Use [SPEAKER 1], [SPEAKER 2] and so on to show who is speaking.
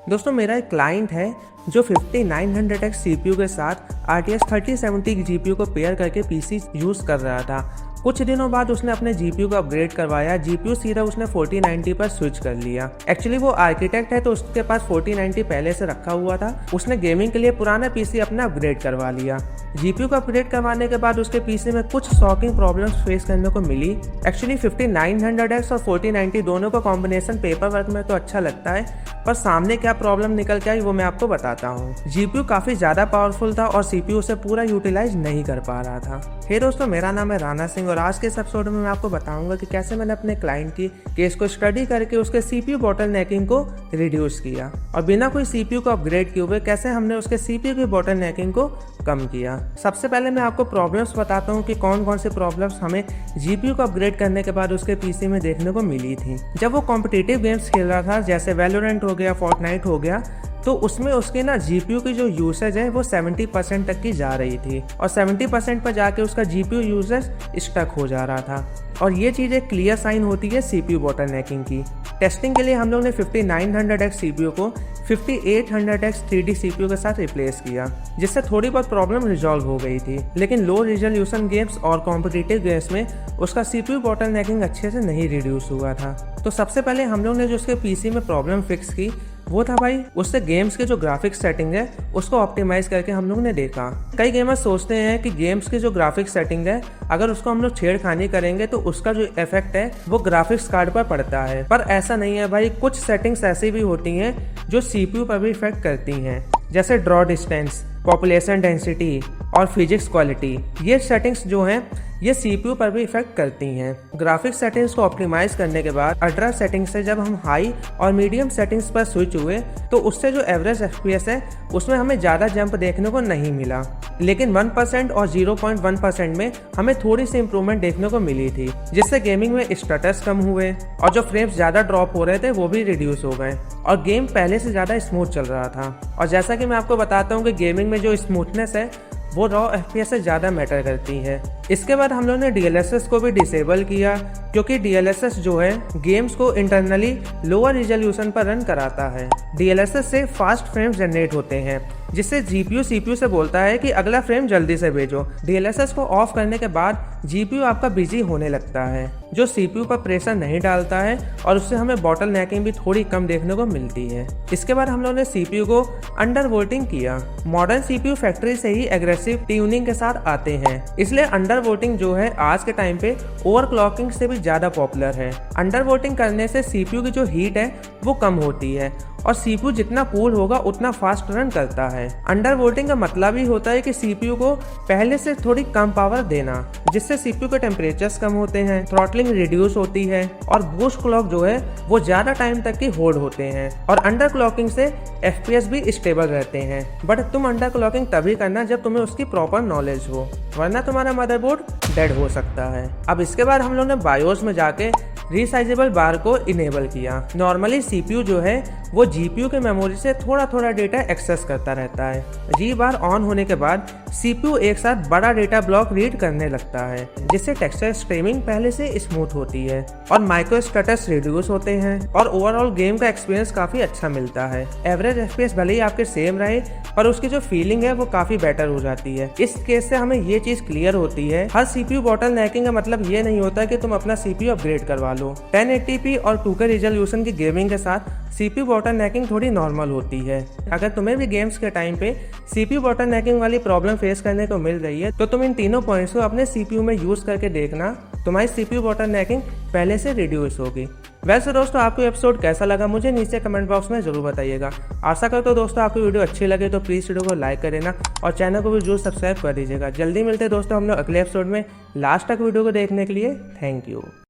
[SPEAKER 1] दोस्तों मेरा एक क्लाइंट है जो 5900X CPU के साथ RTX 3070 GPU को पेयर करके PC यूज़ कर रहा था। कुछ दिनों बाद उसने अपने GPU को अपग्रेड करवाया, GPU सीधा उसने 4090 पर स्विच कर लिया। एक्चुअली वो आर्किटेक्ट है तो उसके पास 4090 पहले से रखा हुआ था। उसने गेमिंग के लिए पुराना PC अपना अपग्रेड करवा लिया। GPU को अपग्रेड करवाने के बाद उसके PC में कुछ शॉकिंग प्रॉब्लम्स फेस करने को मिली। एक्चुअली 5900X और 4090 दोनों का कॉम्बिनेशन पेपर वर्क में तो अच्छा लगता है, पर सामने क्या प्रॉब्लम निकल के आई वो मैं आपको बताता हूँ। GPU काफ़ी ज़्यादा पावरफुल था और CPU उसे पूरा यूटिलाइज नहीं कर पा रहा था। हे दोस्तों, मेरा नाम है राणा सिंह और आज के इस एपिसोड में मैं आपको बताऊंगा कि कैसे मैंने अपने क्लाइंट की केस को स्टडी करके उसके CPU बॉटलनेकिंग को रिड्यूस किया और बिना कोई CPU को अपग्रेड किए हुए कैसे हमने उसके CPU की बॉटलनेकिंग को कम किया। सबसे पहले मैं आपको प्रॉब्लम्स बताता हूँ कि कौन कौन से प्रॉब्लम्स हमें GPU को अपग्रेड करने के बाद उसके PC में देखने को मिली थी। जब वो कॉम्पिटिटिव गेम्स खेल रहा था जैसे वैलोरेंट हो गया, फोर्टनाइट हो गया, तो उसमें उसकी GPU की जो यूसेज है वो 70% तक की जा रही थी और 70% पर जाके उसका GPU यूसेज स्टक हो जा रहा था और ये चीज़ एक क्लियर साइन होती है CPU बॉटलनेकिंग की। टेस्टिंग के लिए हम लोग ने 5900X CPU को 5800X 3D CPU के साथ रिप्लेस किया, जिससे थोड़ी बहुत प्रॉब्लम रिजॉल्व हो गई थी। लेकिन लो रिजोल्यूशन गेम्स और कॉम्पिटिटिव गेम्स में उसका CPU बॉटलनेकिंग अच्छे से नहीं रिड्यूस हुआ था। तो सबसे पहले हम लोग ने जो उसके PC में प्रॉब्लम फिक्स की वो था भाई उससे गेम्स के जो ग्राफिक्स सेटिंग है उसको ऑप्टिमाइज करके हम लोग ने देखा। कई गेमर्स सोचते हैं कि गेम्स की जो ग्राफिक्स सेटिंग है अगर उसको हम लोग छेड़खानी करेंगे तो उसका जो इफेक्ट है वो ग्राफिक्स कार्ड पर पड़ता है, पर ऐसा नहीं है भाई। कुछ सेटिंग्स ऐसी भी होती हैं जो CPU पर भी इफेक्ट करती हैं, जैसे ड्रॉ डिस्टेंस, पॉपुलेशन डेंसिटी और फिजिक्स क्वालिटी। ये सेटिंग्स जो हैं ये CPU पर भी इफेक्ट करती हैं। ग्राफिक्स सेटिंग्स को ऑप्टिमाइज करने के बाद अल्ट्रा सेटिंग्स से जब हम हाई और मीडियम सेटिंग्स पर स्विच हुए तो उससे जो एवरेज FPS है उसमें हमें ज़्यादा जंप देखने को नहीं मिला, लेकिन 1% और 0.1% में हमें थोड़ी सी इंप्रूवमेंट देखने को मिली थी, जिससे गेमिंग में स्टटर्स कम हुए और जो फ्रेम्स ज़्यादा ड्रॉप हो रहे थे वो भी रिड्यूस हो गए और गेम पहले से ज़्यादा स्मूथ चल रहा था। और जैसा कि मैं आपको बताता हूँ कि गेमिंग में जो स्मूथनेस है वो रॉ FPS से ज़्यादा मैटर करती है। इसके बाद हम लोग ने DLSS को भी डिसेबल किया, क्योंकि DLSS जो है गेम्स को इंटरनली लोअर रिजोल्यूशन पर रन कराता है। DLSS से फास्ट फ्रेम्स जनरेट होते हैं, जिससे GPU CPU से बोलता है कि अगला फ्रेम जल्दी से भेजो। DLSS को ऑफ करने के बाद GPU आपका बिजी होने लगता है, जो CPU पर प्रेशर नहीं डालता है और उससे हमें बॉटलनेकिंग भी थोड़ी कम देखने को मिलती है। इसके बाद हम लोगों ने CPU को अंडर वोटिंग किया। मॉडर्न CPU फैक्ट्री से ही एग्रेसिव ट्यूनिंग के साथ आते हैं, इसलिए अंडर वोटिंग जो है आज के टाइम पे ओवरक्लॉकिंग से भी ज़्यादा पॉपुलर है। अंडर वोटिंग करने से CPU की जो हीट है वो कम होती है और CPU जितना कूल होगा उतना फास्ट रन करता है। अंडर वोटिंग का मतलब ही होता है कि CPU को पहले से थोड़ी कम पावर देना, जिससे CPU के टेम्परेचर्स कम होते हैं, थ्रॉटलिंग रिड्यूस होती है और बूस्ट क्लॉक जो है वो ज़्यादा टाइम तक की होल्ड होते हैं और अंडर क्लॉकिंग से FPS भी स्टेबल रहते हैं। बट तुम अंडर क्लॉकिंग तभी करना जब तुम्हें उसकी प्रॉपर नॉलेज हो, वरना तुम्हारा मदरबोर्ड डेड हो सकता है। अब इसके बाद हम लोग ने बायोस में जाके रिसाइजेबल बार को इनेबल किया। नॉर्मली CPU जो है वो GPU के मेमोरी से थोड़ा थोड़ा डेटा एक्सेस करता रहता है। G बार ऑन होने के बाद CPU एक साथ बड़ा डेटा ब्लॉक रीड करने लगता है, जिससे टेक्सचर स्ट्रीमिंग पहले से स्मूथ होती है और माइक्रो स्टटर्स रिड्यूस होते हैं और ओवरऑल गेम का एक्सपीरियंस काफी अच्छा मिलता है। एवरेज FPS भले ही आपके सेम रहे पर उसकी जो फीलिंग है वो काफी बेटर हो जाती है। इस केस से हमें ये चीज क्लियर होती है, हर CPU बॉटलनेकिंग का मतलब ये नहीं होता कि तुम अपना CPU अपग्रेड करवा लो। 1080p और 2K रिजोल्यूशन की गेमिंग के साथ CPU बॉटलनेकिंग थोड़ी नॉर्मल होती है। अगर तुम्हें भी गेम्स के टाइम पे CPU बॉटलनेकिंग वाली प्रॉब्लम फेस करने को मिल रही है तो तुम इन तीनों पॉइंट्स को अपने CPU में यूज करके देखना, तुम्हारी CPU बॉटलनेकिंग पहले से रिड्यूस होगी। वैसे दोस्तों आपको एपिसोड कैसा लगा मुझे नीचे कमेंट बॉक्स में जरूर बताइएगा। आशा करता हूँ दोस्तों आपको वीडियो अच्छी लगे तो प्लीज़ वीडियो को लाइक कर देना और चैनल को भी जरूर सब्सक्राइब कर दीजिएगा। जल्दी मिलते हैं दोस्तों हम लोग अगले एपिसोड में। लास्ट तक वीडियो को देखने के लिए थैंक यू।